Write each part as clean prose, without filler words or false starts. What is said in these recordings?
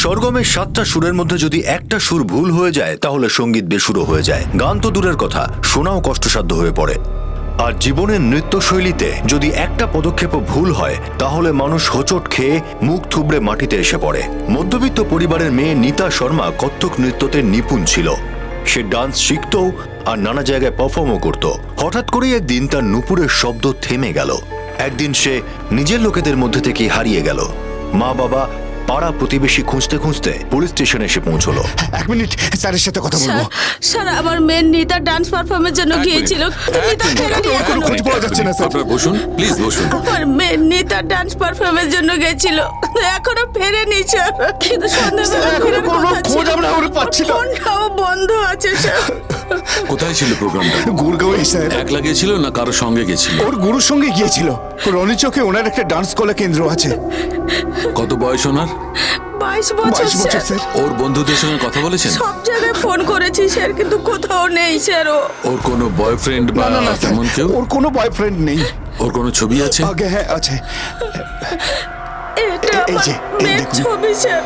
স্বরগমের 7টা সুরের মধ্যে যদি একটা সুর ভুল হয়ে যায় তাহলে সঙ্গীত বেসুরো হয়ে যায়। গান তো দূরের কথা, শোনাও কষ্টসাধ্য হয়ে পড়ে। আর জীবনের নৃত্যশৈলীতে যদি একটা পদক্ষেপও ভুল হয় তাহলে মানুষ হোঁচট খেয়ে মুখ থুবড়ে মাটিতে এসে পড়ে। মধ্যবিত্ত পরিবারের মেয়ে নীতা শর্মা কত্থক নৃত্যতে নিপুণ ছিল। সে ডান্স শিখত আর নানা জায়গায় পারফর্মও করত। হঠাৎ করেই একদিন তার নুপুরের শব্দ থেমে গেল। একদিন সে নিজের লোকেদের মধ্যে থেকে হারিয়ে গেল। মা বাবা পাড়া প্রতিবেশী খুঁজতে খুঁজতে পুলিশ স্টেশনে এসে পৌঁছলো। 1 মিনিট, স্যারের সাথে কথা বলবো। স্যার আমার মেয়ে নীতা ডান্স পারফর্মের জন্য গিয়েছিল। নীতা ফেরেনি কোনো খোঁজ এখনো। পাওয়া যাচ্ছে না স্যার। আপনারা বসুন, প্লিজ বসুন। আমার মেয়ে নীতা ডান্স পারফর্মের জন্য গেছিল, এখনো ফেরেনি স্যার। কিন্তু সন্ধ্যাবেলা ফেরার কোনো কথা খোঁজ ছিল। আমরা পাচ্ছি না। ফোনটাও বন্ধ আছে স্যার। কোথায় ছিল প্রোগ্রামটা? গুরগাঁওয়ে স্যার। একলা গিয়েছিল না কারোর সঙ্গে গেছিল? ওর গুরুর সঙ্গে গিয়েছিল। রনি চকে ওনার একটা ডান্স কলা কেন্দ্র আছে। কত বয়স ওনার? 22 বছর 22 বছর স্যার। স্যার। ওর বন্ধুদের সঙ্গে কথা বলেছেন? সব জায়গায় ফোন করেছি স্যার, কিন্তু কোথাও নেই স্যার। ওর কোনো বয়ফ্রেন্ড বা না না স্যার, তেমন কেউ? ওর কোনো বয়ফ্রেন্ড নেই। ওর কোনো ছবি আছে? আগে হ্যাঁ আছে। এটা এই আমার যে, এই মেয়ের দেখুন। ছবি স্যার।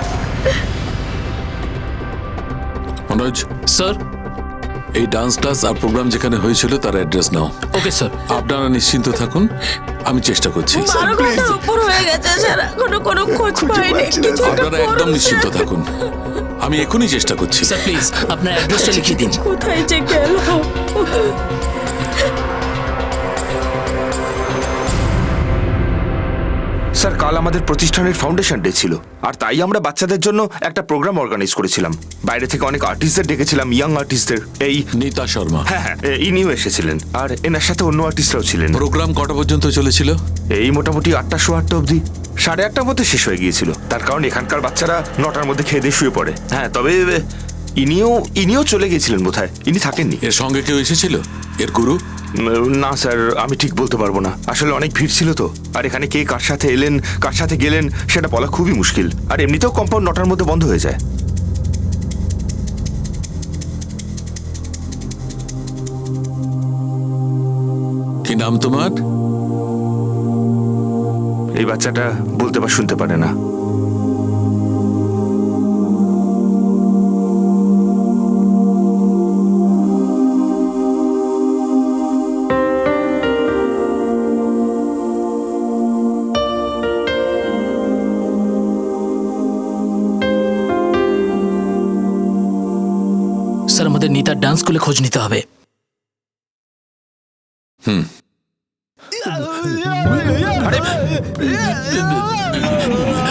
মনোজ স্যার। এই ডান্স ক্লাস আর প্রোগ্রাম যেখানে হয়েছিল তার অ্যাড্রেস নাও। Okay sir. আপনারা নিশ্চিন্ত থাকুন, আমি চেষ্টা করছি। 12 ঘন্টার উপর হয়ে গেছে স্যার, এখনো কোনো খোঁজ পাইনি। পাচ্ছি না, কিছু একটা আপনারা একদম করুন, নিশ্চিন্ত স্যার। থাকুন, আমি এখনই চেষ্টা করছি। স্যার প্লিজ আপনার অ্যাড্রেসটা লিখিয়ে দিন। কোথায় যে গেল? স্যার, কাল আমাদের প্রতিষ্ঠানের ফাউন্ডেশন ডে ছিল, আর তাই আমরা বাচ্চাদের জন্য একটা প্রোগ্রাম অর্গানাইজ করেছিলাম। বাইরে থেকে অনেক আর্টিস্টদের ডেকেছিলাম, ইয়াং আর্টিস্টদের। এই নীতা শর্মা। হ্যাঁ হ্যাঁ, ইনিও এসেছিলেন, আর এনার সাথে অন্য আর্টিস্টরাও ছিলেন। প্রোগ্রাম কটা পর্যন্ত চলেছিল? এই মোটামুটি 8টা সোয়া 8টা অবধি। 8:30টার মধ্যে শেষ হয়ে গিয়েছিল, তার কারণ এখানকার বাচ্চারা 9টার মধ্যে খেয়ে দিয়ে শুয়ে পড়ে। হ্যাঁ, তবে ইনিও চলে গিয়েছিলেন বোধহয়, ইনি থাকেননি। এর সঙ্গে কেউ এসেছিল? এর গুরু? না স্যার, আমি ঠিক বলতে পারবো না, আসলে অনেক ভিড় ছিল তো। আর এখানে কে কার সাথে এলেন, কার সাথে গেলেন সেটা বলা খুবই মুশকিল। আর এমনিতেও কম্পাউন্ড 9টার মধ্যে বন্ধ হয়ে যায়। কি নাম তোমার? এই বাচ্চাটা বলতে বা শুনতে পারে না। স্যার আমাদের নীতার ডান্স স্কুলে খোঁজ নিতে হবে।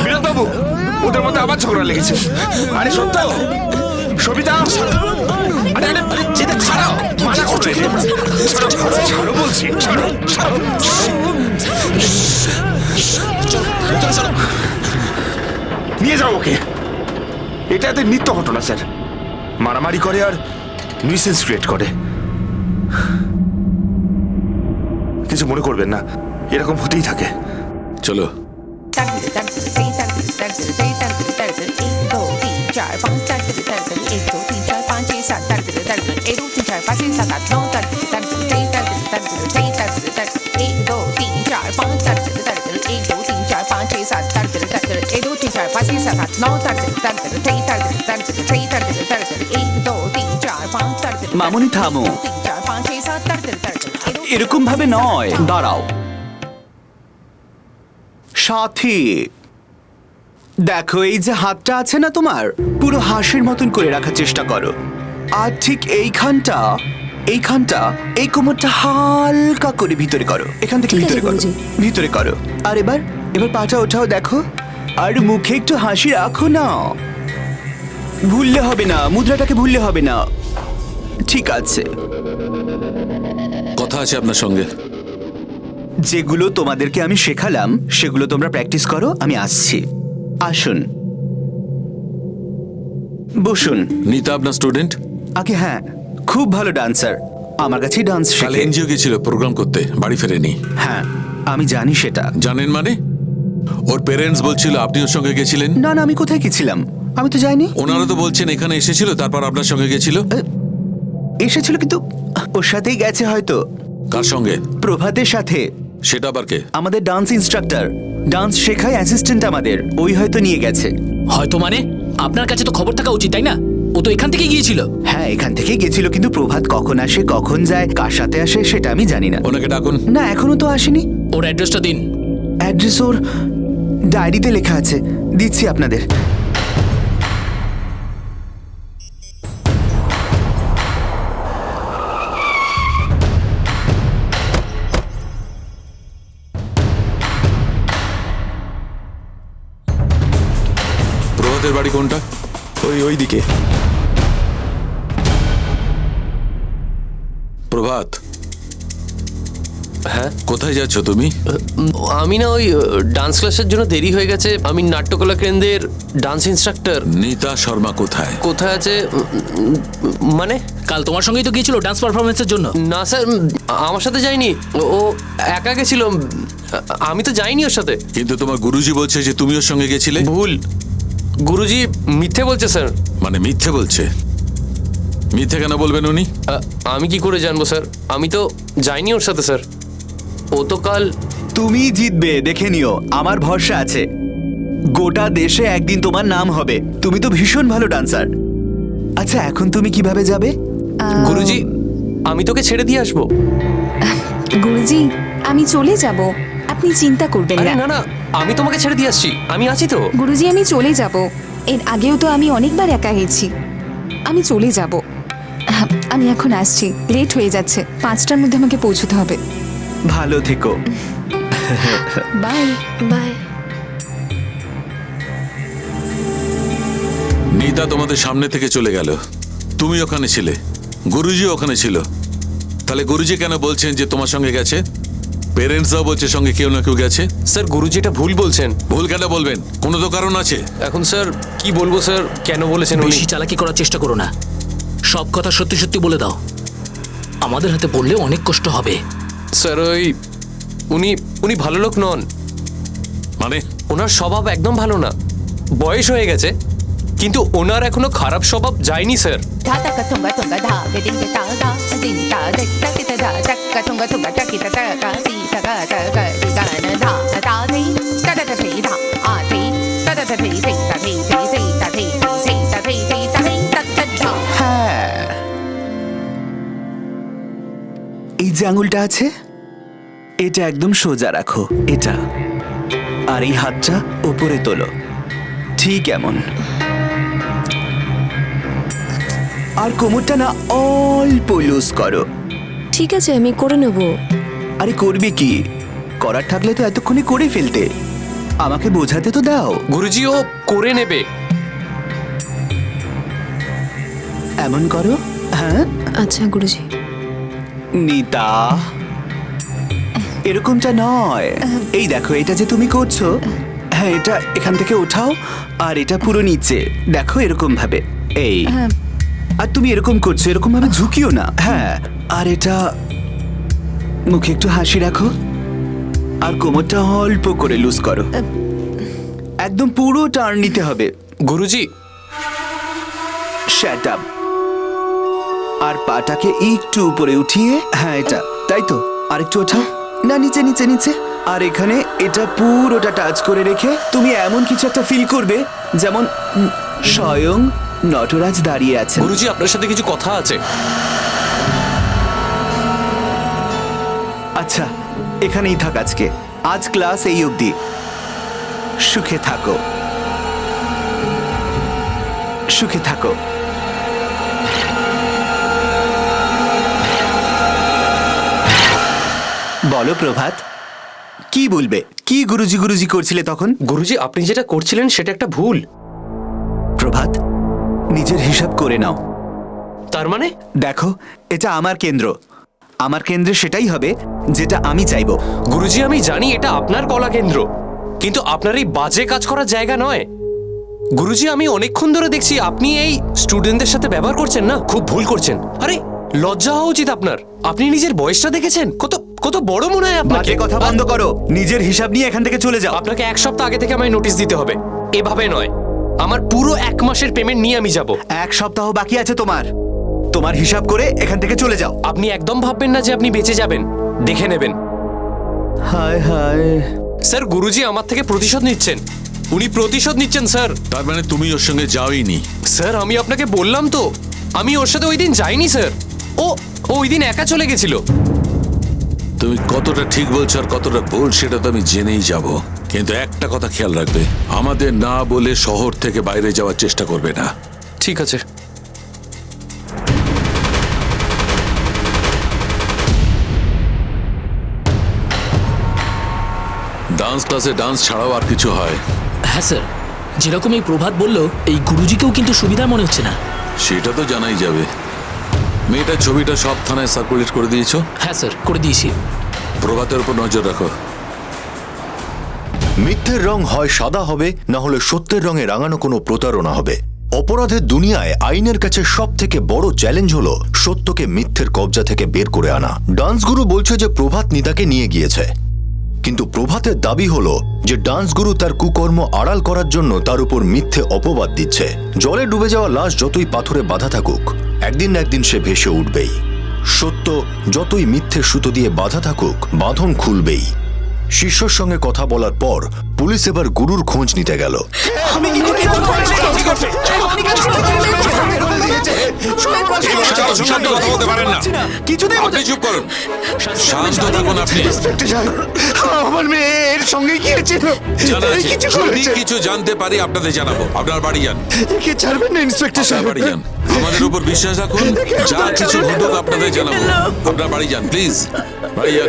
বিনোদ বাবু, ওদের মধ্যে আবার ঝগড়া লেগেছে। আরে সত্য, সবিতা, আরে আরে আরে যেতে ছাড়াও, মানা করছো এদের। ছাড়ো, ছাড়ো, ছাড়ো বলছি, ছাড়ো, ছাড়ো। নিয়ে যাও ওকে। এটা এদের নিত্য ঘটনা স্যার, মারামারি করে আর নিউসেন্স ক্রিয়েট করে। কিছু মনে করবেন না, এরকম হতেই থাকে। চলো। মামুনি থামো, এরকম ভাবে নয়, দাঁড়াও। সাথী, দেখো এই যে হাতটা আছে না তোমার, পুরো হাঁসের মতন করে রাখার চেষ্টা করো। আর ঠিক এইখানটা এই কোমরটা হালকা করে ভিতরে করো। এখান থেকে ভিতরে করো, ভিতরে করো। আর এবার পাটা ওঠাও, দেখো। আর মুখে একটু হাসি রাখো না, ভুললে হবে না, মুদ্রাটাকে ভুললে হবে না। ঠিক আছে, কথা আছে আপনার সঙ্গে। যেগুলো তোমাদেরকে আমি শেখালাম সেগুলো তোমরা প্র্যাকটিস করো, আমি আসছি। আসুন, বসুন। নীতা আপনার স্টুডেন্ট? আগে হ্যাঁ, খুব ভালো ডান্সার, আমার কাছেই ডান্স কাল শেখে। এনজিও গেছিল প্রোগ্রাম করতে, বাড়ি ফেরেনি। হ্যাঁ, আমি জানি সেটা। জানেন মানে? ওর পেরেন্টস বলছিল আপনি ওর সঙ্গে গেছিলেন। না না, আমি কোথায় গেছিলাম? আমি তো যাইনি। ওনারা তো বলছেন এখানে এসেছিল, তারপর আপনার সঙ্গে গেছিল। এসেছিল কিন্তু ওর সাথেই গেছে হয়তো। কার সঙ্গে? প্রভাতের সাথে। সেটা আবার কে? আমাদের ডান্স ইনস্ট্রাক্টর, ডান্স শেখায় অ্যাসিস্ট্যান্ট আমাদের, ওই হয়তো নিয়ে গেছে। হয়তো মানে আপনার কাছে তো খবর থাকা উচিত তাই না? ও তো এখান থেকে গিয়েছিল। হ্যাঁ, এখান থেকে গেছিল, কিন্তু প্রভাত কখন আসে কখন যায় কার সাথে আসে সেটা আমি জানি না। ওনাকে ডাকুন। না, এখনো তো আসেনি। ওর অ্যাড্রেসটা দিন। অ্যাড্রেস ওর ডায়েরিতে লেখা আছে, দিচ্ছি আপনাদের। প্রভাতের বাড়ি কোনটা? ওই দিকে। প্রভাত, হ্যাঁ কোথায় যাচ্ছ তুমি? আমি না ওই ডান্স ক্লাসের জন্য দেরি হয়ে গেছে। আমি নাট্যকলা কেন্দ্রের ডান্স ইনস্ট্রাক্টর। নিতা শর্মা কোথায়? কোথায় আছে মানে? কাল তোমার সঙ্গেই তো গিয়েছিল ডান্স পারফরমেন্সের জন্য। না স্যার, আমার সাথে যায়নি, ও একা গেছিল, আমি তো যাইনি ওর সাথে। কিন্তু তোমার গুরুজি বলছে যে তুমি ওর সঙ্গে গেছিলে। ভুল, গুরুজি মিথ্যে বলছে স্যার। মানে মিথ্যে বলছে? মিথ্যে কেন বলবেন উনি? আমি কি করে জানবো স্যার, আমি তো যাইনি ওর সাথে স্যার। ও তো কাল। তুমি জিতবে, দেখে নিও, আমার ভরসা আছে। গোটা দেশে একদিন তোমার নাম হবে, তুমি তো ভীষণ ভালো ডান্সার। আচ্ছা, এখন তুমি কিভাবে যাবে? গুরুজি, আমি তোকে ছেড়ে দিয়ে আসবো। গুরুজি, আমি চলে যাব, আপনি চিন্তা করবেন আরে না। না না, আমি তোমাকে ছেড়ে দিয়ে আসছি, আমি আছি তো। গুরুজি, আমি চলে যাব, এর আগেও তো আমি অনেকবার একা গেছি, আমি চলে যাব। আমি এখন আসছি, লেট হয়ে যাচ্ছে, 5টার মধ্যে আমাকে পৌঁছতে হবে। ভালো থেকো। Bye bye. নিতা তোমাদের সামনে থেকে চলে গেল, তুমি ওখানে ছিলে, গুরুজি ওখানে ছিল। তাহলে গুরুজি কেন বলছেন যে তোমার সঙ্গে গেছে? পেরেন্টসরাও বলছে সঙ্গে কেউ না কেউ গেছে। স্যার, গুরুজি এটা ভুল বলছেন। ভুল কেন বলবেন? কোনো তো কারণ আছে। এখন স্যার কি বলবো স্যার, কেন বলেছেন উনি? বেশি চালাকি করার চেষ্টা করো না, সব কথা সত্যি সত্যি বলে দাও। আমাদের হাতে পড়লে অনেক কষ্ট হবে। স্যার ওই উনি ভালো লোক নন, মানে? ওনার স্বভাব একদম ভালো না। বয়স হয়ে গেছে, কিন্তু ওনার এখনো খারাপ স্বভাব যায়নি স্যার। হ্যাঁ, এই যে আঙুলটা আছে, এটা একদম সোজা রাখো, এটা, আর এই হাতটা উপরে তোলো, ঠিক এমন। আর কোমরটা না অল্প লুজ করো। ঠিক আছে, আমি করে নেব। আরে করবে কি, করার থাকলে তো এতক্ষণে করে ফেলতে, আমাকে বোঝাতে তো দাও। গুরুজি ও করে নেবে। এমন করো। হ্যাঁ, আচ্ছা গুরুজি। নিতা, এরকমটা নয়। এই দেখো, এটা যে তুমি করছো, হ্যাঁ, এটা এখান থেকে ওঠাও, আর এটা পুরো নিচে দেখো, এরকম ভাবে। এই, আর তুমি এরকম করছো, এরকম ভাবে ঝুঁকিও না। হ্যাঁ, আর এটা মুখে একটু হাসি রাখো, আর কোমরটা অল্প করে লুজ করো, একদম পুরো টার্ন নিতে হবে। গুরুজি, শ্যাট আপ। আর পাটাকে একটু উপরে উঠিয়ে, হ্যাঁ এটা, তাই তো, আর একটু ওঠাও, না নিচে নিচে নিচে। আর এখানে এটা পুরোটা টাচ করে রেখে তুমি এমন কিছু একটা ফিল করবে যেমন স্বয়ং নটরাজ দাঁড়িয়ে আছে। গুরুজি আপনার সাথে কিছু কথা আছে। আচ্ছা, এখানেই থাক আজকে, আজ ক্লাস এই অবধি। সুখে থাকো, সুখে থাকো। বলো প্রভাত, কি বলবে? কি গুরুজি গুরুজি করছিলে তখন? গুরুজি, আপনি যেটা করছিলেন সেটা একটা ভুল। প্রভাত, নিজের হিসাব করে নাও। তার মানে? দেখো, এটা আমার কেন্দ্র, আমার কেন্দ্রে সেটাই হবে যেটা আমি চাইবো। গুরুজি, আমি জানি এটা আপনার কলা কেন্দ্র, কিন্তু আপনার এই বাজে কাজ করার জায়গা নয়। গুরুজি, আমি অনেকক্ষণ ধরে দেখছি আপনি এই স্টুডেন্টদের সাথে ব্যবহার করছেন না, খুব ভুল করছেন। আরে লজ্জা হওয়া উচিত আপনার। আপনি নিজের বয়সটা দেখেছেন? কত কত বড় মনে হয় আপনাকে। বাজে কথা বন্ধ করো, নিজের হিসাব নিয়ে এখান থেকে চলে যাও। আপনাকে 1 সপ্তাহ আগে থেকে আমায় নোটিশ দিতে হবে, এভাবে নয়। আমার পুরো 1 মাসের পেমেন্ট নিয়ে আমি যাব। 1 সপ্তাহ বাকি আছে তোমার, তোমার হিসাব করে এখান থেকে চলে যাও। আপনি একদম ভাববেন না যে আপনি বেঁচে যাবেন, দেখে নেবেন। হায় হায়। স্যার, গুরুজি আমার থেকে প্রতিশোধ নিচ্ছেন। উনি প্রতিশোধ নিচ্ছেন স্যার। তার মানে তুমি ওর সঙ্গে যাওইনি? স্যার আমি আপনাকে বললাম তো, আমি ওর সাথে ওই দিন যাইনি স্যার। ও ওই দিন একা চলে গেছিল। তুমি কতটা ঠিক বলছো আর কতটা ভুল সেটা তো আমি জেনেই যাব, কিন্তু একটা কথা খেয়াল রাখবে, আমাদের না বলে শহর থেকে বাইরে যাওয়ার চেষ্টা করবে না। ঠিক আছে। ডান্স ক্লাসে ডান্স ছাড়াও আর কিছু হয়? হ্যাঁ স্যার, যেরকম এই প্রভাত বলল, এই গুরুজিকেও কিন্তু সুবিধা মনে হচ্ছে না। সেটা তো জানাই যাবে। মেয়েটার ছবিটা সব থানায় সার্কুলেট করে দিয়েছো? হ্যাঁ স্যার, করে দিয়েছি। প্রভাতের উপর নজর রাখো। মিথ্যের রং হয় সাদা হবে, না হলে সত্যের রঙে রাঙানো কোনো প্রতারণা হবে। অপরাধের দুনিয়ায় আইনের কাছে সব থেকে বড় চ্যালেঞ্জ হলো সত্যকে মিথ্যের কবজা থেকে বের করে আনা। ডান্স গুরু বলছে যে প্রভাত নিতাকে নিয়ে গিয়েছে, কিন্তু প্রভাতের দাবি হলো যে ডান্স গুরু তার কুকর্ম আড়াল করার জন্য তার উপর মিথ্যে অপবাদ দিচ্ছে। জলে ডুবে যাওয়া লাশ যতই পাথরে বাঁধা থাকুক, একদিন না একদিন সে ভেসে উঠবেই। সত্য যতই মিথ্যে সুতো দিয়ে বাঁধা থাকুক, বাঁধন খুলবেই। শিষ্যর সঙ্গে কথা বলার পর পুলিশ এবার গুরুর খোঁজ নিতে গেল। শান্ত কথা বলতে পারেন না। আপনি চুপ করুন, শান্ত থাকুন আপনি। আমার মেয়ের সঙ্গে গিয়েছিল, জানা আছে, কিছু যদি করেছে। কিছু জানতে পারি আপনাদের জানাবো। আপনার বাড়ি যান, একে ছাড়বেন না ইন্সপেক্টর আপনার সাহেব। বাড়ি যান। আমাদের উপর বিশ্বাস রাখুন, যা কিছু ঘটুক আপনাদের জানাবো। আপনার বাড়ি যান প্লিজ, বাড়ি যান।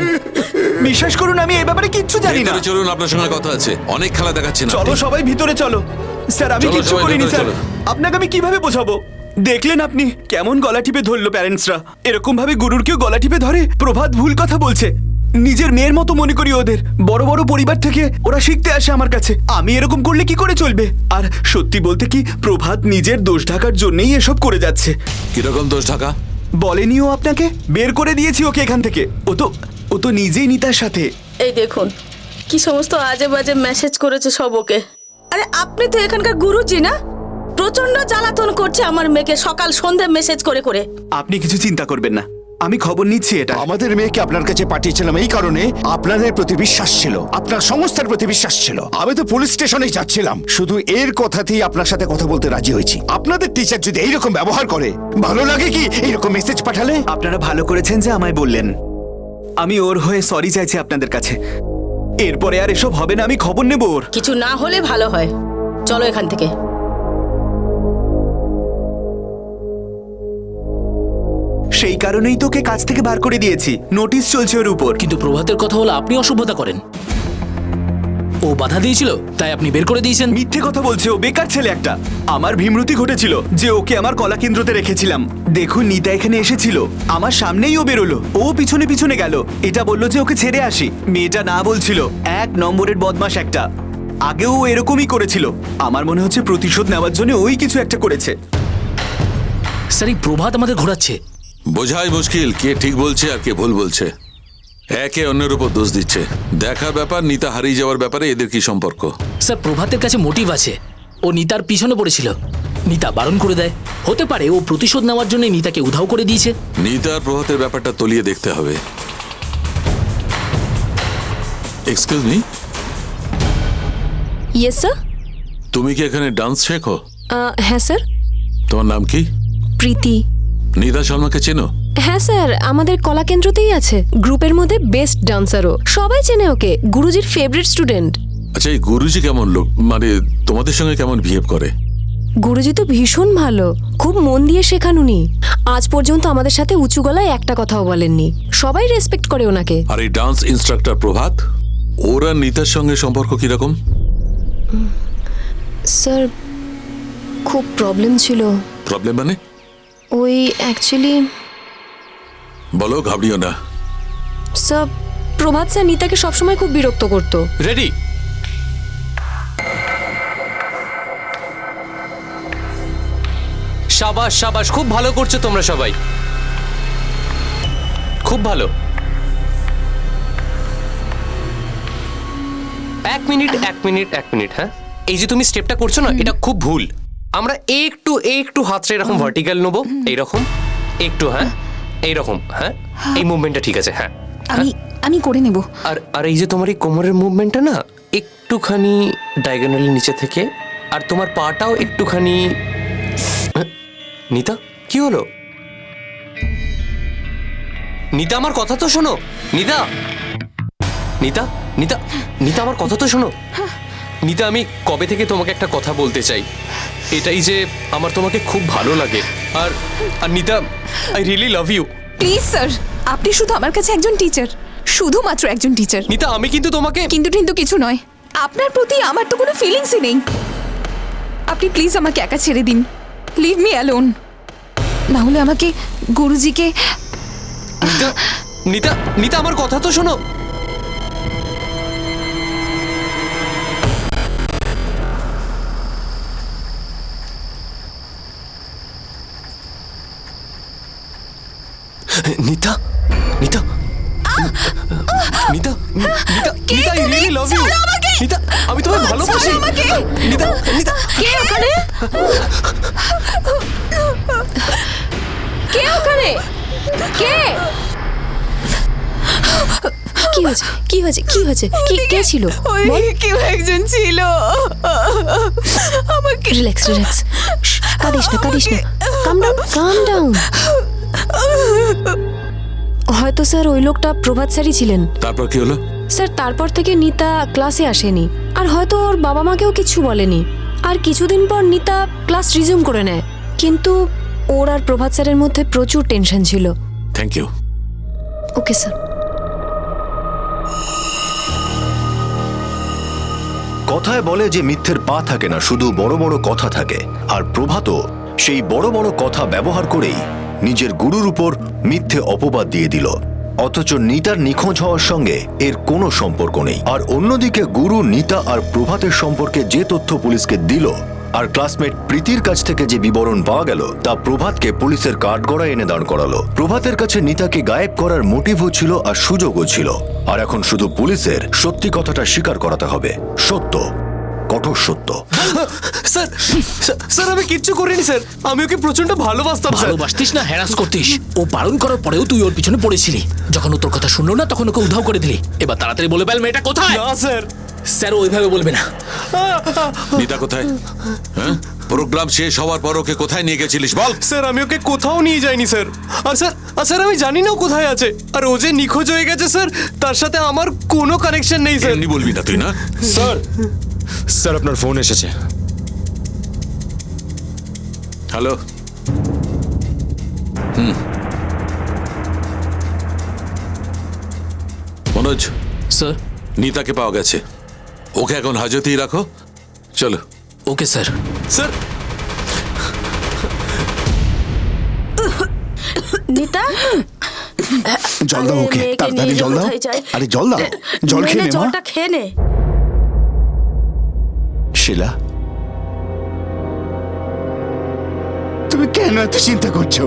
বিশ্বাস করুন, আমি এই ব্যাপারে কিচ্ছু জানি না। ভিতরে চলুন, আপনার সঙ্গে কথা আছে। অনেক খেলা দেখাচ্ছেন চলো আপনি। সবাই ভিতরে চলো। স্যার আমি চলো, কিচ্ছু সবাই করিনি ভিতরে স্যার। চলো। আপনাকে আমি কিভাবে বোঝাবো? দেখলেন আপনি কেমন গলা টিপে ধরলো প্যারেন্টসরা। এরকম ভাবে গুরুরকেও গলা টিপে ধরে? প্রভাত ভুল কথা বলছে। নিজের মেয়ের মতো মনে করি ওদের। বড় বড় পরিবার থেকে ওরা শিখতে আসে আমার কাছে। আমি এরকম করলে কি করে চলবে? আর সত্যি বলতে কি, প্রভাত নিজের দোষ ঢাকার জন্যই এসব করে যাচ্ছে। কিরকম দোষ ঢাকা? বলেনি ও আপনাকে? বের করে দিয়েছি ওকে এখান থেকে। ও তো নিজেই নিতার সাথে। এই দেখুন কি সমস্ত আজে বাজে মেসেজ করেছে সব ওকে। আরে আপনি তো এখানকার গুরুজি না? প্রচন্ড জ্বালাতন করছে আমার মেয়েকে সকাল সন্ধ্যা মেসেজ করে করে। আপনি কিছু চিন্তা করবেন না, আমি খবর নিচ্ছি এটা। আমাদের মেয়েকে আপনার কাছে পাঠিয়েছিলাম এই কারণে, আপনাদের প্রতি বিশ্বাস ছিল, আপনার সংস্থার প্রতি বিশ্বাস ছিল। আমি তো পুলিশ স্টেশনেই যাচ্ছিলাম, শুধু এর কথাতেই আপনার সাথে কথা বলতে রাজি হয়েছি। আপনাদের টিচার যদি এইরকম ব্যবহার করে, ভালো লাগে কি এইরকম মেসেজ পাঠালে? আপনারা ভালো করেছেন যে আমায় বললেন। আমি ওর হয়ে সরি চাইছি আপনাদের কাছে। এরপরে আর এসব হবে না, আমি খবর নেব ওর। কিছু না হলে ভালো হয়। চলো এখান থেকে। সেই কারণেই তোকে কাজ থেকে বার করে দিয়েছি, নোটিশ চলছে ওর উপর। কিন্তু প্রভাতের কথা হলো আপনি অসভ্যতা করেন। ও বাধা দিয়েছিল তাই আপনি বের করে দিয়েছেন। মিথ্যে কথা বলছে ও, বেকার ছেলে একটা। আমার ভীমরতি ঘটেছিল যে ওকে আমার কলা কেন্দ্রতে রেখেছিলাম। দেখুন নিতা এখানে এসেছিল, আমার সামনেই ও বেরোলো। ও পিছনে পিছনে গেল, এটা বললো যে ওকে ছেড়ে আসি। মেয়েটা না বলছিল, 1 নম্বরের বদমাশ একটা। আগেও ও এরকমই করেছিল। আমার মনে হচ্ছে প্রতিশোধ নেওয়ার জন্য ওই কিছু একটা করেছে। স্যার এই প্রভাত আমাদের ঘোরাচ্ছে। বোঝাই মুশকিল কে ঠিক বলছে আর কে ভুল বলছে। একে অন্যের উপর দোষ দিচ্ছে। দেখার ব্যাপার, নিতা হারিয়ে যাওয়ার ব্যাপারে এদের কি সম্পর্ক? স্যার প্রভাতের কাছে মোটিভ আছে। ও নিতার পিছনে পড়েছিল, নিতা বারণ করে দেয়। হতে পারে ও প্রতিশোধ নেওয়ার জন্য নিতাকে উধাও করে দিয়েছে। নিতা আর প্রভাতের ব্যাপারটা তলিয়ে দেখতে হবে। Excuse me, yes sir. তুমি কি এখানে ডান্স শেখো? হ্যাঁ স্যার। তোমার নাম কি? প্রীতি। নিতা শর্মাকে চেনো? হ্যাঁ স্যার, আমাদের কলা কেন্দ্রতেই আছে। গ্রুপের মধ্যে বেস্ট ডান্সারও, সবাই চেনে ওকে। গুরুজির ফেভারিট স্টুডেন্ট। আচ্ছা এই গুরুজি কেমন লোক, মানে তোমাদের সঙ্গে কেমন বিহেভ করে? গুরুজি তো ভীষণ ভালো, খুব মন দিয়ে শেখান উনি। আজ পর্যন্ত আমাদের সাথে উঁচু গলায় একটা কথাও বলেননি। সবাই রেসপেক্ট করে ওনাকে। আর এই ডান্স ইনস্ট্রাক্টর প্রভাত, ওরা নিতার সঙ্গে সম্পর্ক কিরকম? স্যার খুব প্রবলেম ছিল। প্রবলেম মানে? ওই অ্যাকচুয়ালি বলো, ঘাবড়িও না। স্যার প্রভাত স্যার নিতাকে সবসময় খুব বিরক্ত করতো। রেডি? সাবাস সাবাস, খুব ভালো করছো তোমরা সবাই, খুব ভালো। এক মিনিট। হ্যাঁ, এই যে তুমি স্টেপটা করছো না, এটা খুব ভুল। আমরা একটু হাতটা এরকম ভার্টিক্যাল নেবো, এইরকম একটু। হ্যাঁ এইরকম, হ্যাঁ এই মুভমেন্টটা ঠিক আছে। হ্যাঁ আমি করে নেব। আর এই যে তোমার এই কোমরের মুভমেন্টটা না, একটুখানি ডায়াগোনালি নিচে থেকে, আর তোমার পাটাও একটুখানি। নিতা, কি হলো? নিতা, আমার কথা তো শোনো। নিতা, নিতা, নিতা, নিতা, আমার কথা তো শোনো। নিতা, আমি কবে থেকে তোমাকে একটা কথা বলতে চাই, এটাই যে আমার তোমাকে খুব ভালো লাগে। আর আর Nita, I really love you. Please sir, আপনি শুধু আমার কাছে একজন টিচার, শুধুমাত্র একজন টিচার। নিতা, আমি কিন্তু তোমাকে কিন্তু কিছু নয়, আপনার প্রতি আমার তো কোনো ফিলিংসই নেই। আপনি প্লিজ আমাকে একা ছেড়ে দিন, লিভ মি অ্যালোন। না হলে আমাকে গুরুজিকে। নিতা, নিতা, নিতা, আমার কথা তো শোনো। নিতা, নিতা, নিতা, নিতা, নিতা, আই রিয়েলি লাভ ইউ। নিতা, আমি তোমায় ভালোবাসি। নিতা, নিতা, কে ওখানে? কে ওখানে? কে? কি হয়েছে? কি হয়েছে? কি হয়েছে? কে ছিল? ওই কেউ একজন ছিল আমাকে। রিল্যাক্স, রিল্যাক্স, কাঁদিস না, কাঁদিস না, কাম ডাউন, কাম ডাউন। হয়তো স্যার ওই লোকটা প্রভাত স্যারই ছিলেন। তারপর কি হলো? স্যার তারপর থেকে নিতা ক্লাসে আসেনি, আর হয়তো ওর বাবা মাকেও কিছু বলেনি। আর কিছুদিন পর নিতা ক্লাস রিজিউম করে নেয়, কিন্তু ওর আর প্রভাত স্যারের মধ্যে প্রচুর টেনশন ছিল। Thank you. Okay sir. কথায় বলে যে মিথ্যের পা থাকে না, শুধু বড় বড় কথা থাকে। আর প্রভাতও সেই বড় বড় কথা ব্যবহার করেই নিজের গুরুর উপর মিথ্যে অপবাদ দিয়ে দিল। অথচ নিতার নিখোঁজ হওয়ার সঙ্গে এর কোনো সম্পর্ক নেই। আর অন্যদিকে গুরু নিতা আর প্রভাতের সম্পর্কে যে তথ্য পুলিশকে দিল, আর ক্লাসমেট প্রীতির কাছ থেকে যে বিবরণ পাওয়া গেল, তা প্রভাতকে পুলিশের কাঠগড়ায় এনে দাঁড় করালো। প্রভাতের কাছে নিতাকে গায়েব করার মোটিভও ছিল আর সুযোগও ছিল। আর এখন শুধু পুলিশের সত্যি কথাটা স্বীকার করাতে হবে। সত্য, কঠোর সত্য। স্যার, স্যার, আমি কিচ্ছু করিনি স্যার। আমি ওকে প্রচন্ড ভালোবাসতাম স্যার। ভালোবাসতিস না হ্যারাস করতিস। ও বারণ করার পরেও তুই ওর পিছনে পড়েছিলি। যখন ও তোর কথা শুনলো না, তখন ওকে উধাও করে দিলি। এবার তাড়াতাড়ি বলে ফেল, মেয়েটা কোথায়? না স্যার। স্যার ওইভাবে বলবে না। নিতা কোথায়? হ্যাঁ, প্রোগ্রাম শেষ হওয়ার পর ওকে কোথায় নিয়ে গেছিলিস বল? স্যার, আমি ওকে কোথাও নিয়ে যাইনি স্যার। আর স্যার আমি জানি না ও কোথায় আছে। আর ও যে নিখোঁজ হয়ে গেছে স্যার, তার সাথে আমার কোনো কানেকশন নেই স্যার। এমনি বলবি না তুই, না? স্যার, স্যার আপনার ফোন এসেছে। হ্যালো। মনোজ, স্যার। নিতাকে পাওয়া গেছে। ওকে এখন হাজতেই রাখো। চলো। Okay sir. স্যার, নিতা, জল দাও ওকে, মেয়েকে তাড়াতাড়ি নিয়ে জল দাও। কোথায় যায়? আরে জল দাও, জল খেয়ে নে মা। জলটা খেয়ে নে। শিলা, তুমি কেন এত চিন্তা করছো?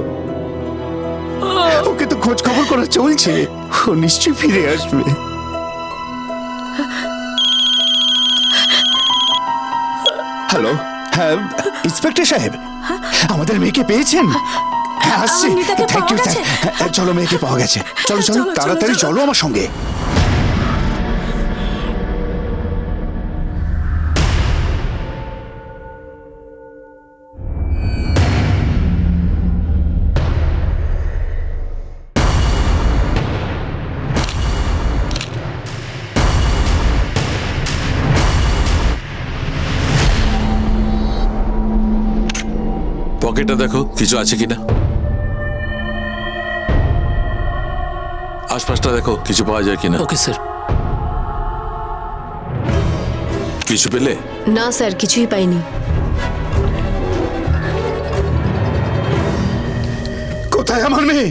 ওকে তো খোঁজ খবর করা চলছে, ও নিশ্চয়ই ফিরে আসবে। হ্যালো, হ্যাঁ ইন্সপেক্টর সাহেব, আমাদের মেয়েকে পেয়েছেন? হ্যাঁ আসছি। আমার মেয়েটাকে থ্যাংক ইউ পাওয়া স্যার। গেছে? চলো, মেয়েকে পাওয়া গেছে। চলো চলো, চলো, তাড়াতাড়ি চলো। চলো আমার সঙ্গে। পকেটটা দেখো, কিছু আছে কিনা। আশপাশটা দেখো, কিছু পাওয়া যায় কিনা। Okay sir. কিছু পেলে? না স্যার, কিছুই পাইনি। কোথায় আমার মেয়ে?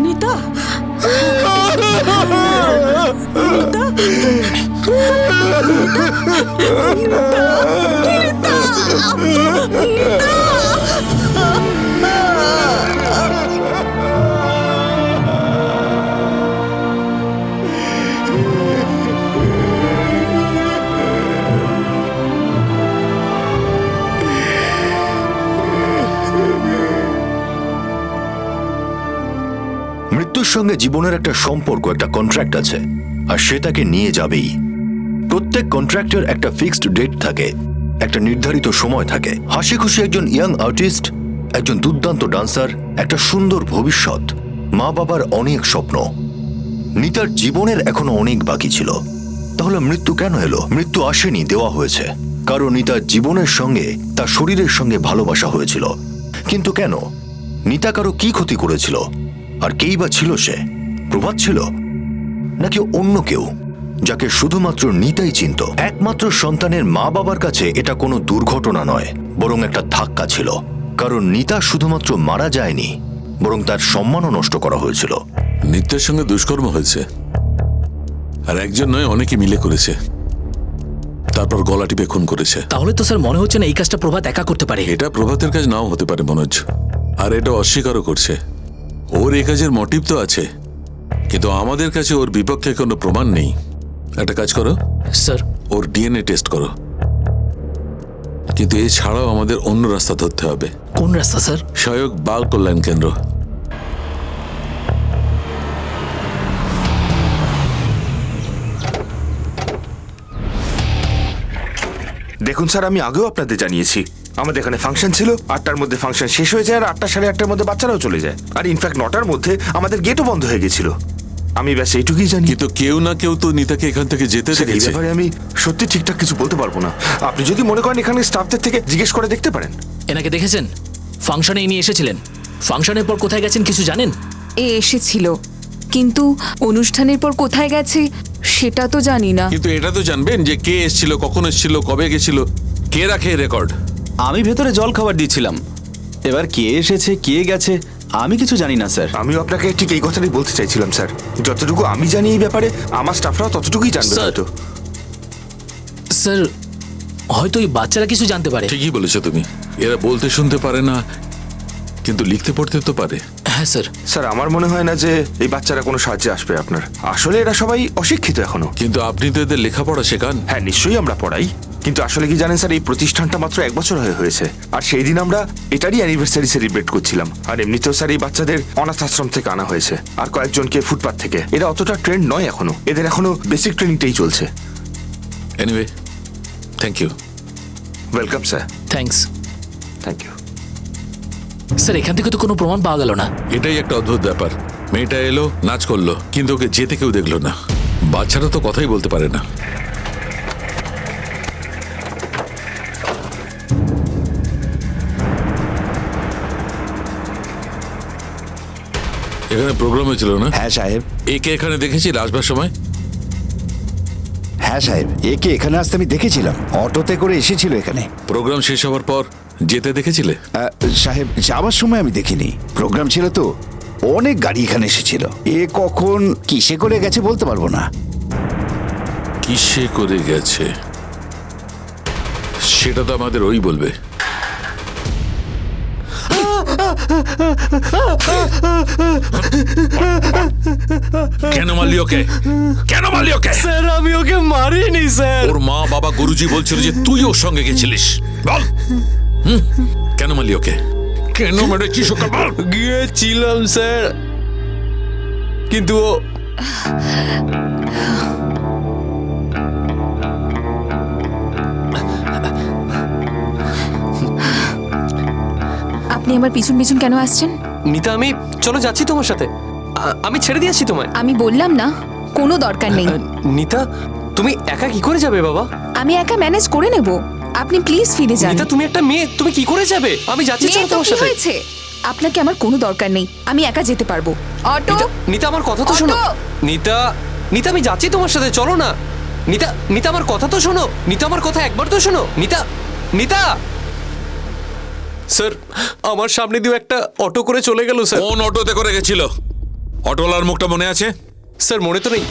নিতা, মৃত্যুর সঙ্গে জীবনের একটা সম্পর্ক, একটা কন্ট্রাক্ট আছে, আর সে তাকে নিয়ে যাবেই। প্রত্যেক কন্ট্রাক্টের একটা ফিক্সড ডেট থাকে, একটা নির্ধারিত সময় থাকে। হাসি খুশি একজন ইয়াং আর্টিস্ট, একজন দুর্দান্ত ডান্সার, একটা সুন্দর ভবিষ্যৎ, মা বাবার অনেক স্বপ্ন। নিতার জীবনের এখনো অনেক বাকি ছিল। তাহলে মৃত্যু কেন এলো? মৃত্যু আসেনি, দেওয়া হয়েছে। কারণ নিতার জীবনের সঙ্গে তার শরীরের সঙ্গে ভালোবাসা হয়েছিল। কিন্তু কেন? নিতা কারো কি ক্ষতি করেছিল? আর কেই বা ছিল সে? প্রভাত ছিল, নাকি অন্য কেউ যাকে শুধুমাত্র নিতাই চিনত? একমাত্র সন্তানের মা বাবার কাছে এটা কোনো দুর্ঘটনা নয়, বরং একটা ধাক্কা ছিল। কারণ নিতা শুধুমাত্র মারা যায়নি, বরং তার সম্মানও নষ্ট করা হয়েছিল। নিত্যের সঙ্গে দুষ্কর্ম হয়েছে, আর একজন নয়, অনেকে মিলে করেছে। তারপর গলা টিপে খুন করেছে। তাহলে তো স্যার মনে হচ্ছে না এই কাজটা প্রভাত একা করতে পারে। এটা প্রভাতের কাজ নাও হতে পারে মনোজ, আর এটা অস্বীকারও করছে। ওর এই কাজের মোটিভ তো আছে, কিন্তু আমাদের কাছে ওর বিপক্ষে কোনো প্রমাণ নেই। একটা কাজ করো স্যার, ওর ডিএনএ টেস্ট করো। কিন্তু এছাড়াও আমাদের অন্য রাস্তা ধরতে হবে। কোন রাস্তা স্যার? সহায়ক বাল কল্যাণ কেন্দ্র। দেখুন স্যার, আমি আগেও আপনাদের জানিয়েছি আমাদের এখানে ফাংশন ছিল, 8টার মধ্যে ফাংশন শেষ হয়ে যায়, আর 8টা সাড়ে 8টার মধ্যে বাচ্চারাও চলে যায়। আর ইনফ্যাক্ট 9টার মধ্যে আমাদের গেটও বন্ধ হয়ে গেছিল। আমি ব্যাস এইটুকুই জানি। কিন্তু কেউ না কেউ তো নিতাকে এখান থেকে যেতে স্যার, এই দেখেছে। ব্যাপারে আমি সত্যি ঠিকঠাক কিছু বলতে পারবো না। আপনি যদি মনে করেন এখানে স্টাফদের থেকে জিজ্ঞেস করে দেখতে পারেন। এনাকে দেখেছেন? ফাংশনে ইনি এসেছিলেন। ফাংশনের পর কোথায় গেছেন কিছু জানেন? এ এসেছিল, কিন্তু অনুষ্ঠানের পর কোথায় গেছে সেটা তো জানি না। কিন্তু এটা তো জানবেন যে কে এসেছিল, কখন এসেছিল, কবে গেছিল, কে রাখে রেকর্ড। আমি ভেতরে জল খাবার দিচ্ছিলাম, এবার কে এসেছে কে গেছে আমি কিছু জানি না স্যার। আমিও আপনাকে ঠিক এই কথাটাই বলতে চাইছিলাম স্যার। যতটুকু আমি জানি এই ব্যাপারে, আমার স্টাফরাও ততটুকুই জানবে স্যার, হয়তো। স্যার, হয়তো এই বাচ্চারা কিছু জানতে পারে। ঠিকই বলেছো তুমি, এরা বলতে শুনতে পারে না, কিন্তু লিখতে পড়তে তো পারে। হ্যাঁ স্যার। স্যার, আমার মনে হয় না যে এই বাচ্চারা কোনো সাহায্যে আসবে আপনার। আসলে এরা সবাই অশিক্ষিত এখনো। কিন্তু আপনি তো এদের লেখাপড়া শেখান। হ্যাঁ, নিশ্চয়ই আমরা পড়াই, কিন্তু আসলে কি জানেন স্যার, এই প্রতিষ্ঠানটা মাত্র 1 বছর হয়েছে। আর সেই দিন আমরা এটারই অ্যানিভার্সারি সেলিব্রেট করছিলাম। আর এমনিতেও স্যার এই বাচ্চাদের অনাথ আশ্রম থেকে আনা হয়েছে, আর কয়েকজনকে ফুটপাথ থেকে। এরা অতটা ট্রেন্ড নয় এখনো, এদের এখনো বেসিক ট্রেনিংটাই চলছে। Anyway, thank you. Welcome sir. Thanks. Thank you. Sir, এখান থেকে তো কোনো প্রমাণ পাওয়া গেল না। এটাই একটা অদ্ভুত ব্যাপার। মেয়েটা এলো, নাচ করলো, কিন্তু ওকে যেতে কেউ দেখলো না। বাচ্চারা তো কথাই বলতে পারে না। এখানে প্রোগ্রাম হয়েছিল না? হ্যাঁ সাহেব। একে এখানে দেখেছি আসবার সময়। হ্যাঁ সাহেব, একে এখানে আসতে আমি দেখেছিলাম, অটোতে করে এসেছিল এখানে। প্রোগ্রাম শেষ হওয়ার পর যেতে দেখেছিলে? সাহেব, যাওয়ার সময় আমি দেখিনি, প্রোগ্রাম ছিল তো, অনেক গাড়ি এখানে এসেছিল। এ কখন কিসে করে গেছে বলতে পারবো না। কিসে করে গেছে সেটা তো আমাদের ওই বলবে। কেন মারলি ওকে? কেন মারলি ওকে? স্যার, আমি ওকে মারিনি স্যার। ওর মা বাবা গুরুজি বলছিল যে তুই ওর সঙ্গে গেছিলিস। বল, কেন মারলি ওকে? কেন মেরেছিস ওকে বল। গিয়েছিলাম স্যার, কিন্তু ও আপনি আমার পিছন পিছন কেন আসছেন? নিতা, আমি চলো যাচ্ছি তোমার সাথে। আমি ছেড়ে দিয়েছি তোমায়। আমি বললাম না, কোনো দরকার নেই। নিতা, তুমি একা কি করে যাবে বাবা? আমি একা ম্যানেজ করে নেব, আপনি প্লিজ ফিরে যান। নিতা, তুমি একটা মেয়ে, তুমি কি করে যাবে? আমি যাচ্ছি, চলো মেয়ে তো তোমার কি সাথে। হয়েছে? আপনাকে আমার কোনো দরকার নেই, আমি একা যেতে পারবো। অটো, নিতা, নিতা আমার কথা তো শোনো। অটো! নিতা, নিতা, আমি যাচ্ছি তোমার সাথে, চলো না। নিতা, নিতা আমার কথা তো শোনো। নিতা, আমার কথা একবার তো শোনো। নিতা, নিতা। স্যার, আমার সামনে দিয়ে একটা অটো করে চলে গেল স্যার। কোন অটোতে করে গেছিল? অটোলার মুখটা মনে আছে? স্যার, মনে তো নেই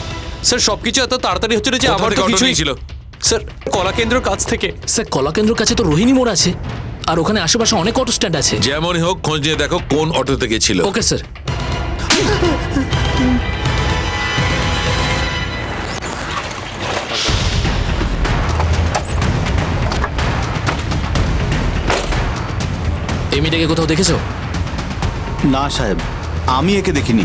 স্যার। সবকিছু এত তাড়াতাড়ি হচ্ছে না যে কোথা আমার থেকে তো অটো কিছুই নিয়েছিল? স্যার, কলা কেন্দ্রের কাছ থেকে। স্যার, কলাকেন্দ্রের কাছে তো রোহিণী মোড় আছে, আর ওখানে আশেপাশে অনেক অটো স্ট্যান্ড আছে। যেমনই হোক খোঁজ নিয়ে দেখো কোন অটোতে গেছিল। Okay sir. এই মেয়েটাকে কোথাও দেখেছো? না সাহেব, আমি একে দেখিনি।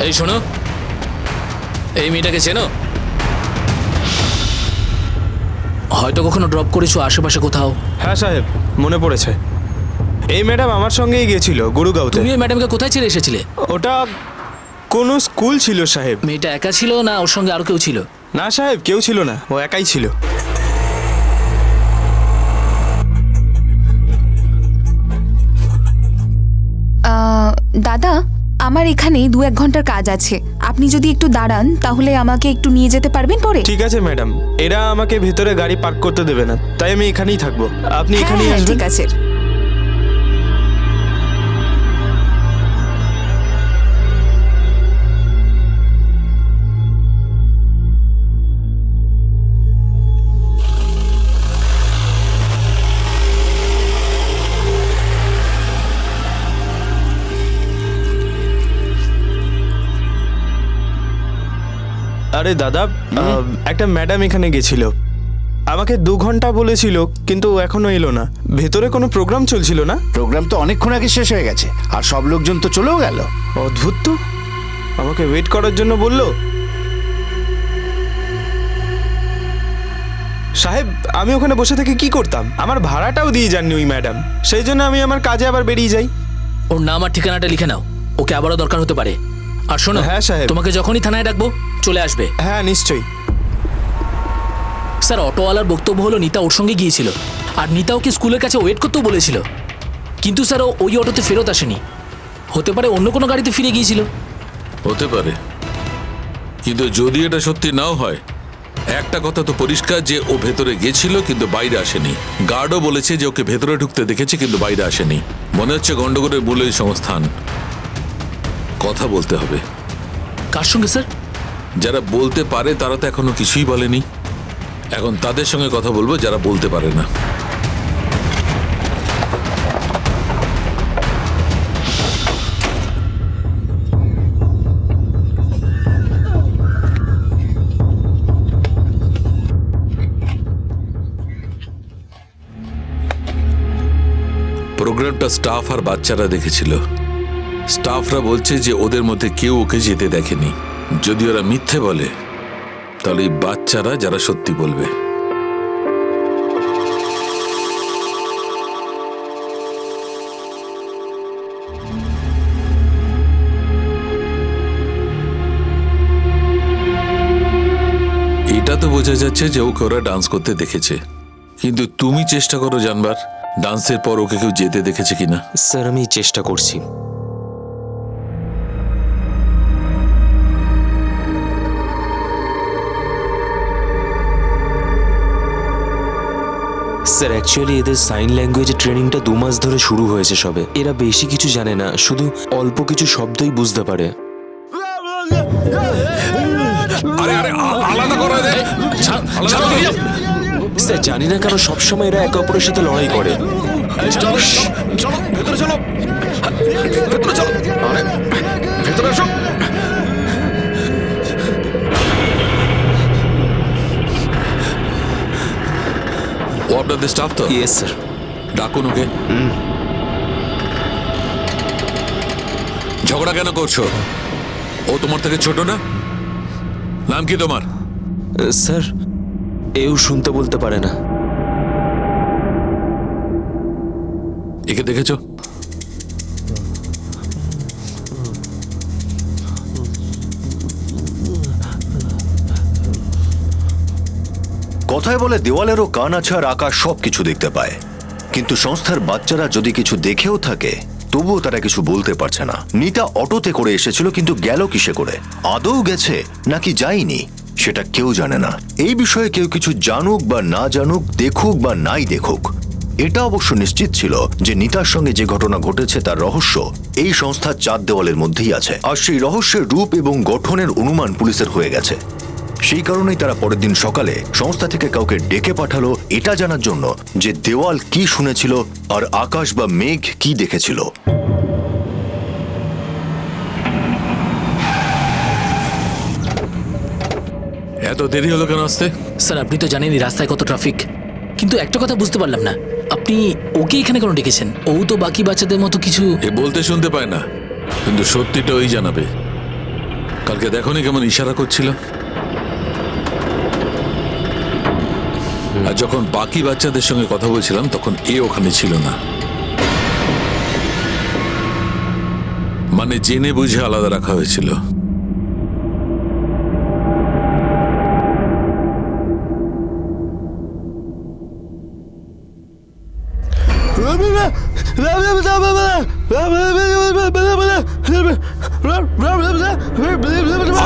এই শোনো, এই মেয়েটাকে চেনো? হয়তো কখনো ড্রপ করেছো আশেপাশে কোথাও। হ্যাঁ সাহেব, মনে পড়েছে। এই ম্যাডাম আমার সঙ্গেই গিয়েছিল গুরুগাঁওতে। তুমি এই ম্যাডামকে কোথায় ছেড়ে এসেছিলে? ওটা কোনো স্কুল ছিল সাহেব। মেয়েটা একা ছিল না ওর সঙ্গে আরো কেউ ছিল? না সাহেব, কেউ ছিল না, ও একাই ছিল। দাদা, আমার এখানে 2-1 ঘন্টার কাজ আছে। আপনি যদি একটু দাঁড়ান তাহলে আমাকে একটু নিয়ে যেতে পারবেন পরে? ঠিক আছে ম্যাডাম, এরা আমাকে ভেতরে গাড়ি পার্ক করতে দেবে না, তাই আমি এখানেই থাকবো। আপনি এখানেই হ্যাঁ, আসবেন। ঠিক আছে। আরে দাদা, একটা ম্যাডাম এখানে গেছিল, আমাকে 2 ঘন্টা বলেছিল, কিন্তু এখনো এলো না। ভেতরে কোনো প্রোগ্রাম চলছিল না? প্রোগ্রাম তো অনেকক্ষণ আগে শেষ হয়ে গেছে, আর সব লোকজন তো চলেও গেল। অদ্ভুত তো, আমাকে ওয়েট করার জন্য বললো। সাহেব, আমি ওখানে বসে থেকে কি করতাম? আমার ভাড়াটাও দিয়ে যাননি ওই ম্যাডাম, সেই জন্য আমি আমার কাজে আবার বেরিয়ে যাই। ওর নাম আর ঠিকানাটা লিখে নাও, ওকে আবারও দরকার হতে পারে। আর শোনো, হ্যাঁ সাহেব, তোমাকে যখনই থানায় ডাকবো চলে আসবে। হ্যাঁ নিশ্চয়ই। স্যার, অটোওয়ালার বক্তব্য হলো নিতা ওর সঙ্গে গিয়েছিল, আর নিতা ওকে স্কুলের কাছে ওয়েট করতেও বলেছিল। কিন্তু স্যার, ও ওই অটোতে ফেরত আসেনি। হতে পারে অন্য কোনো গাড়িতে ফিরে গিয়েছিল। হতে পারে, কিন্তু যদি এটা সত্যি নাও হয়, একটা কথা তো পরিষ্কার যে ও ভেতরে গেছিল কিন্তু বাইরে আসেনি। গার্ডও বলেছে যে ওকে ভেতরে ঢুকতে দেখেছে কিন্তু বাইরে আসেনি। মনে হচ্ছে গন্ডগোলের মূল এই সংস্থান। কথা বলতে হবে। কার সঙ্গে স্যার? যারা বলতে পারে তারা তো এখনো কিছুই বলেনি। এখন তাদের সঙ্গে কথা বলবো যারা বলতে পারে না। প্রোগ্রামটা স্টাফ আর বাচ্চারা দেখেছিল। স্টাফরা বলছে যে ওদের মধ্যে কেউ ওকে যেতে দেখেনি। যদি ওরা মিথ্যে বলে তাহলে এই বাচ্চারা যারা সত্যি বলবে। এটা তো বোঝা যাচ্ছে যে ওকে ওরা ডান্স করতে দেখেছে, কিন্তু তুমি চেষ্টা করো জানবার ডান্সের পর ওকে কেউ যেতে দেখেছে কিনা। স্যার, আমি চেষ্টা করছি। স্যার, অ্যাকচুয়ালি এদের সাইন ল্যাঙ্গুয়েজের ট্রেনিংটা 2 মাস ধরে শুরু হয়েছে সবে। এরা বেশি কিছু জানে না, শুধু অল্প কিছু শব্দই বুঝতে পারে। স্যার, জানি না কেন সবসময় এরা একে অপরের সাথে লড়াই করে। ও আপনাদের স্টাফ তো? Yes sir. ডাকুন ওকে। ঝগড়া কেন করছো? ও তোমার থেকে ছোট না? নাম কি তোমার? স্যার, এও শুনতে বলতে পারে না। একে দেখেছো? কথায় বলে দেওয়ালেরও কান আছে আর আকাশ সবকিছু দেখতে পায়, কিন্তু সংস্থার বাচ্চারা যদি কিছু দেখেও থাকে তবুও তারা কিছু বলতে পারছে না। নিতা অটোতে করে এসেছিল, কিন্তু গেল কিসে করে? আদৌ গেছে নাকি যায়নি সেটা কেউ জানে না। এই বিষয়ে কেউ কিছু জানুক বা না জানুক, দেখুক বা নাই দেখুক, এটা অবশ্য নিশ্চিত ছিল যে নিতার সঙ্গে যে ঘটনা ঘটেছে তার রহস্য এই সংস্থার 4 দেওয়ালের মধ্যেই আছে। আর সেই রহস্যের রূপ এবং গঠনের অনুমান পুলিশের হয়ে গেছে। সেই কারণেই তারা পরের দিন সকালে সংস্থা থেকে কাউকে ডেকে পাঠালো এটা জানার জন্য যে দেওয়াল কি শুনেছিল আর আকাশ বা মেঘ কি দেখেছিল। এত দেরি হলো কেন আসতে? স্যার, আপনি তো জানেনই রাস্তায় কত ট্রাফিক। কিন্তু একটা কথা বুঝতে পারলাম না, আপনি ওকে এখানে কেন ডেকেছেন? ও তো বাকি বাচ্চাদের মতো কিছু এ বলতে শুনতে পায় না, কিন্তু সত্যিটা ওই জানাবে। কালকে দেখোনি কেমন ইশারা করছিল? আর যখন বাকি বাচ্চাদের সঙ্গে কথা বলছিলাম তখন এ ওখানে ছিল না। মানে জেনে বুঝে আলাদা রাখা হয়েছিল।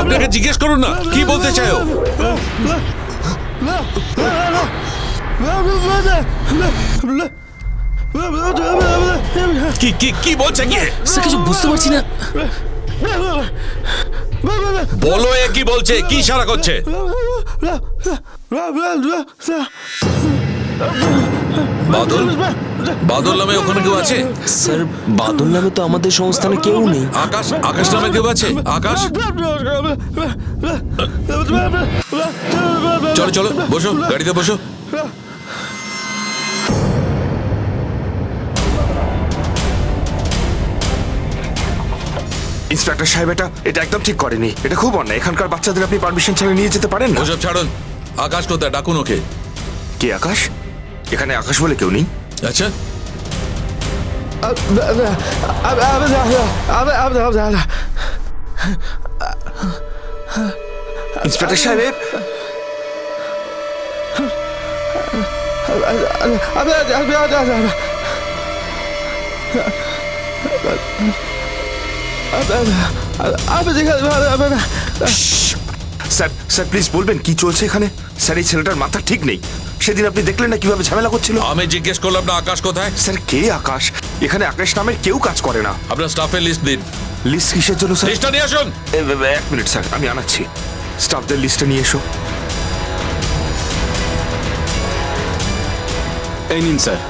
আপনাকে জিজ্ঞেস করুন না কি বলতে চাও। কি কি কি বলছে কি? স্যার কিছু বুঝতে পারছি না। বলো এ কি বলছে, কি ইশারা করছে? বাদল, বাদল নামে ওখানে কেউ আছে? স্যার বাদল নামে তো আমাদের সংস্থানে কেউ নেই। আকাশ, আকাশ নামে কেউ আছে? আকাশ, চলো চলো বসো, গাড়িতে বসো। ইন্সপেক্টর সাহেব, এটা একদম ঠিক করেনি। এটা খুব অন্যায়। এখানকার বাচ্চাদের আপনি পারমিশন ছাড়া নিয়ে যেতে পারেন না। ওসব ছাড়ুন। আকাশ কোথায়? ডাকুন ওকে। কে আকাশ? এখানে আকাশ বলে কেউ নেই। আচ্ছা, ইন্সপেক্টর সাহেব, স্যার স্যার প্লিজ বলবেন কি চলছে এখানে। স্যার এই ছেলেটার মাথা ঠিক নেই। সেদিন আপনি দেখলেন না কিভাবে ঝামেলা করছিল। আমি জিজ্ঞেস করলাম না আকাশ কোথায়। স্যার কে আকাশ? এখানে আকাশ নামের কেউ কাজ করে না। আপনার স্টাফের লিস্ট দিন। লিস্ট কিসের জন্য স্যার? লিস্টটা নিয়ে আসুন। এক মিনিট স্যার, আমি আনাচ্ছি। স্টাফদের লিস্টটা নিয়ে এসো। এই নিন স্যার।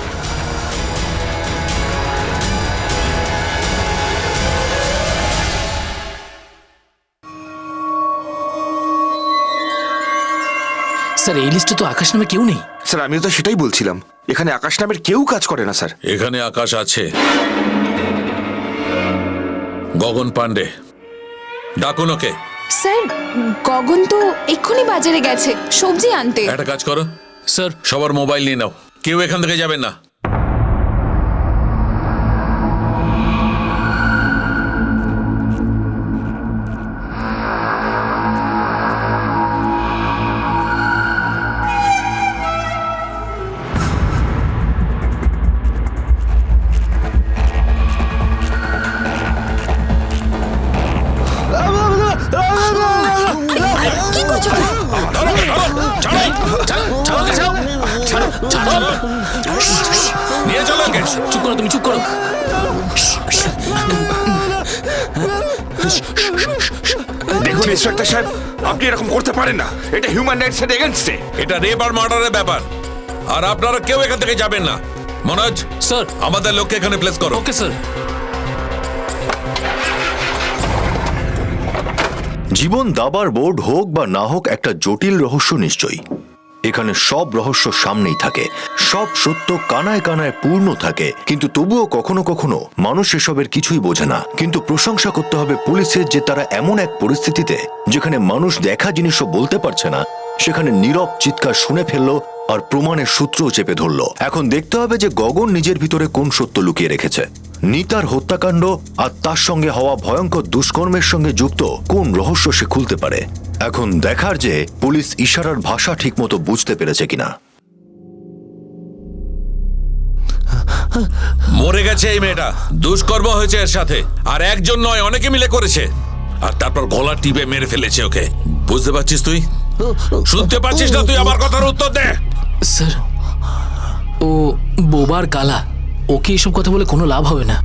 স্যার এই লিস্টে তো আকাশ নামে কেউ নেই। স্যার আমিও তো সেটাই বলছিলাম, এখানে আকাশ নামের কেউ কাজ করে না স্যার। এখানে আকাশ আছে। গগন পান্ডে, ডাকুন ওকে। স্যার গগন তো এক্ষুনি বাজারে গেছে সবজি আনতে। একটা কাজ করো স্যার, সবার মোবাইল নিয়ে নাও, কেউ এখান থেকে যাবেন না। কি করছো? নিয়ে চলো ওকে। চুপ করো, তুমি চুপ করো। দেখুন ইন্সপেক্টর সাহেব, আপনি এরকম করতে পারেন না। এটা হিউম্যান রাইটস এর এগেইনস্টে। এটা রেপ আর মার্ডারের ব্যাপার, আর আপনারা কেউ এখান থেকে যাবেন না। মনোজ, স্যার। আমাদের লোককে এখানে প্লেস করো। Okay sir. জীবন দাবার বোর্ড হোক বা না হোক একটা জটিল রহস্য নিশ্চয়ই। এখানে সব রহস্য সামনেই থাকে, সব সত্য কানায় কানায় পূর্ণ থাকে, কিন্তু তবুও কখনো কখনো মানুষ এসবের কিছুই বোঝে না। কিন্তু প্রশংসা করতে হবে পুলিশের যে তারা এমন এক পরিস্থিতিতে যেখানে মানুষ দেখা জিনিসও বলতে পারছে না, সেখানে নীরব চিৎকার শুনে ফেললো আর প্রমাণের সূত্রও চেপে ধরলো। এখন দেখতে হবে যে গগন নিজের ভিতরে কোন সত্য লুকিয়ে রেখেছে। নিতার হত্যাকাণ্ড আর তার সঙ্গে হওয়া ভয়ঙ্কর দুষ্কর্মের সঙ্গে যুক্ত কোন রহস্য সে খুলতে পারে। এখন দেখার যে পুলিশ ইশারার ভাষা ঠিকমতো বুঝতে পেরেছে কিনা। মরে গেছে এই মেয়েটা, দুষ্কর্ম হয়েছে এর সাথে, আর একজন নয় অনেকে মিলে করেছে, আর তারপর গলা টিপে মেরে ফেলেছে ওকে। বুঝতে পারছিস তুই? শুনতে পাচ্ছিস না তুই? আমার কথার উত্তর দে। স্যার ও বোবার কালা, ওকে এসব কথা বলে কোনো লাভ হবে না।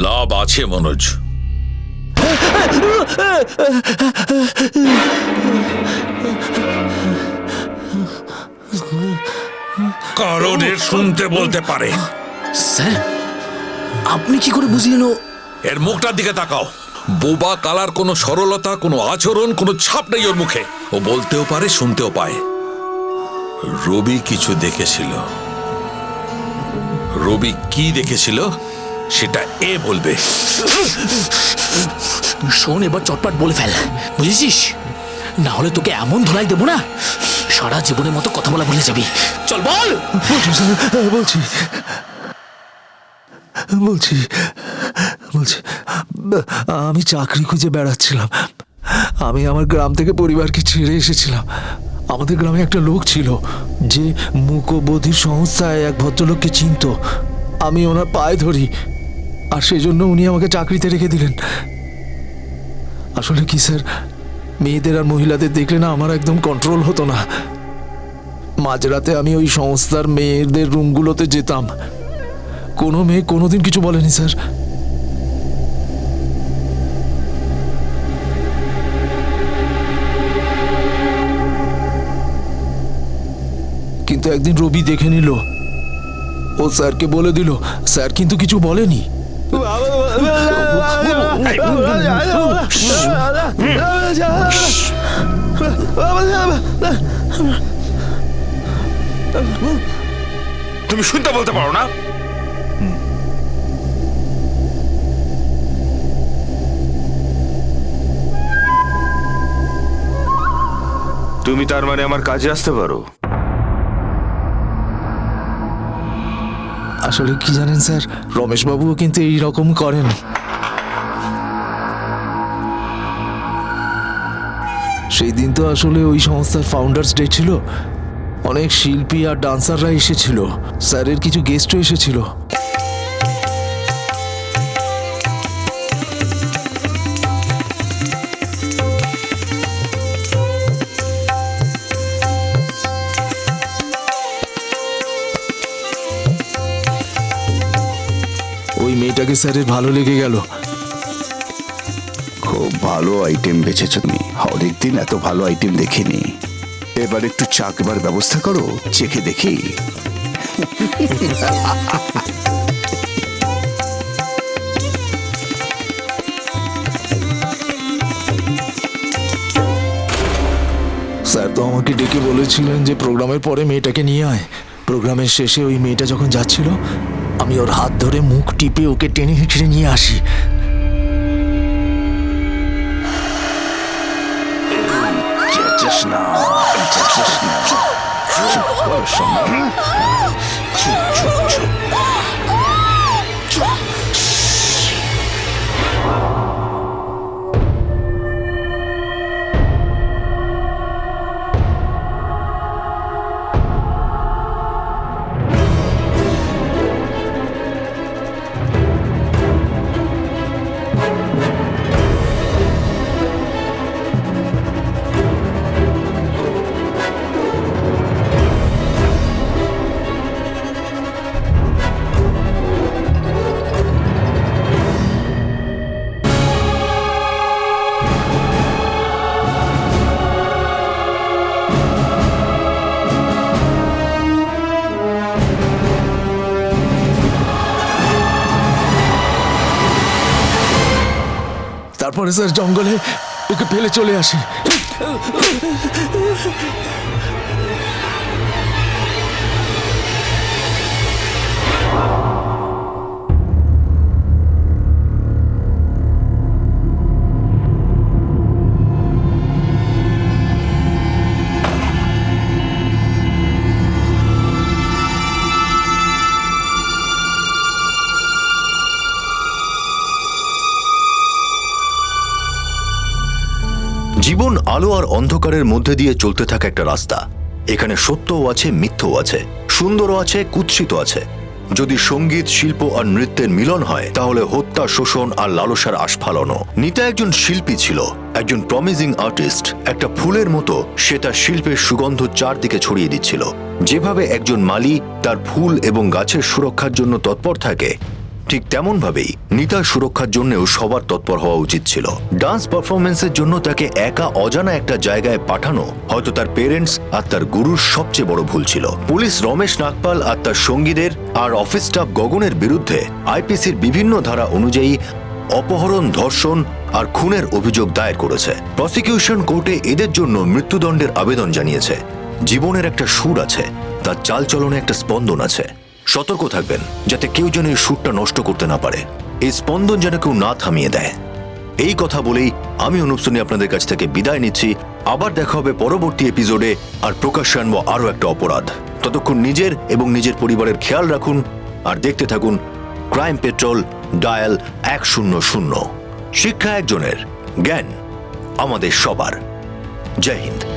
লাভ আছে মনোজ। কারণ এর শুনতে বলতে পারে। স্যার আপনি কি করে বুঝলেন? ও এর মুখটার দিকে তাকাও। বোবা কালার কোনো সরলতা, কোনো আচরণ, কোনো ছাপ নেই ওর মুখে। ও বলতেও পারে, শুনতেও পায়। রবি কিছু দেখেছিল। রবি কি দেখেছিল সেটা এ বলবে। শোন, এবার চটপট বলে ফেল, বুঝেছিস? না হলে তোকে এমন ধোলাই দেবো না, সারা জীবনের মতো কথা বলা ভুলে যাবি। চল বল। বলছি বলছি বলছি আমি চাকরি খুঁজে বেড়াচ্ছিলাম। আমি আমার গ্রাম থেকে পরিবারকে ছেড়ে এসেছিলাম। আমাদের গ্রামে একটা লোক ছিল যে মূকবধির সংস্থায় এক ভদ্রলোককে চিনত। আমি ওনার পায়ে ধরি, আর সেই জন্য উনি আমাকে চাকরিতে রেখে দিলেন। আসলে কি স্যার, মেয়েদের আর মহিলাদের দেখলে না আমার একদম কন্ট্রোল হতো না। মাঝরাতে আমি ওই সংস্থার মেয়েদের রুমগুলোতে যেতাম। কোনো মেয়ে কোনোদিন কিছু বলেনি স্যার। কিন্তু একদিন রবি দেখে নিল, ও স্যারকে বলে দিল। স্যার কিন্তু কিছু বলেনি। তুমি শুনতে বলতে পারো না? তুমি তার মানে আমার কাজে আসতে পারো? আসলে কি জানেন স্যার, রমেশবাবুও কিন্তু এই রকম করেন। সেই দিন তো আসলে ওই সংস্থার ফাউন্ডার্স ডে ছিল। অনেক শিল্পী আর ডান্সাররা এসেছিল, স্যারের কিছু গেস্টও এসেছিল। ওই মেয়েটাকে স্যারের ভালো লেগে গেল। খুব ভালো আইটেম বেছেছো তুমি। অনেকদিন এত ভালো আইটেম দেখিনি। এবার একটু চাকবার ব্যবস্থা করো, চেখে দেখি। স্যার তো আমাকে ডেকে বলেছিলেন যে প্রোগ্রামের পরে মেয়েটাকে নিয়ে আয়। প্রোগ্রামের শেষে ওই মেয়েটা যখন যাচ্ছিল, আমি ওর হাত ধরে মুখ টিপে ওকে টেনে হিঁচড়ে নিয়ে আসি। তারপরে স্যার জঙ্গলে ওকে ফেলে চলে আসি। জীবন আলো আর অন্ধকারের মধ্যে দিয়ে চলতে থাকা একটা রাস্তা। এখানে সত্যও আছে, মিথ্যও আছে, সুন্দরও আছে, কুৎসিত আছে। যদি সঙ্গীত, শিল্প আর নৃত্যের মিলন হয়, তাহলে হত্যা, শোষণ আর লালসার আস্ফালনও। নিতা একজন শিল্পী ছিল, একজন প্রমিজিং আর্টিস্ট। একটা ফুলের মতো সে তার শিল্পের সুগন্ধ চারদিকে ছড়িয়ে দিচ্ছিল। যেভাবে একজন মালি তার ফুল এবং গাছের সুরক্ষার জন্য তৎপর থাকে, ঠিক তেমন ভাবেই নিতার সুরক্ষার জন্যও সবার তৎপর হওয়া উচিত ছিল। ডান্স পারফরমেন্সের জন্য তাকে একা অজানা একটা জায়গায় পাঠানো হয়তো তার পেরেন্টস আর তার গুরুর সবচেয়ে বড় ভুল ছিল। পুলিশ রমেশ নাগপাল আর তার সঙ্গীদের আর অফিস স্টাফ গগনের বিরুদ্ধে আইপিসির বিভিন্ন ধারা অনুযায়ী অপহরণ, ধর্ষণ আর খুনের অভিযোগ দায়ের করেছে। প্রসিকিউশন কোর্টে এদের জন্য মৃত্যুদণ্ডের আবেদন জানিয়েছে। জীবনের একটা সুর আছে, তার চালচলনে একটা স্পন্দন আছে। সতর্ক থাকবেন যাতে কেউ যেন এই সুরটা নষ্ট করতে না পারে। এই স্পন্দন যেন কেউ না থামিয়ে দেয়। এই কথা বলেই আমি অনুপ সোনি আপনাদের কাছ থেকে বিদায় নিচ্ছি। আবার দেখা হবে পরবর্তী এপিসোডে, আর প্রকাশ্যে আনবো আরো একটা অপরাধ। ততক্ষণ নিজের এবং নিজের পরিবারের খেয়াল রাখুন আর দেখতে থাকুন ক্রাইম পেট্রোল ডায়াল 100। শিক্ষা একজনের, জ্ঞান আমাদের সবার। জয় হিন্দ।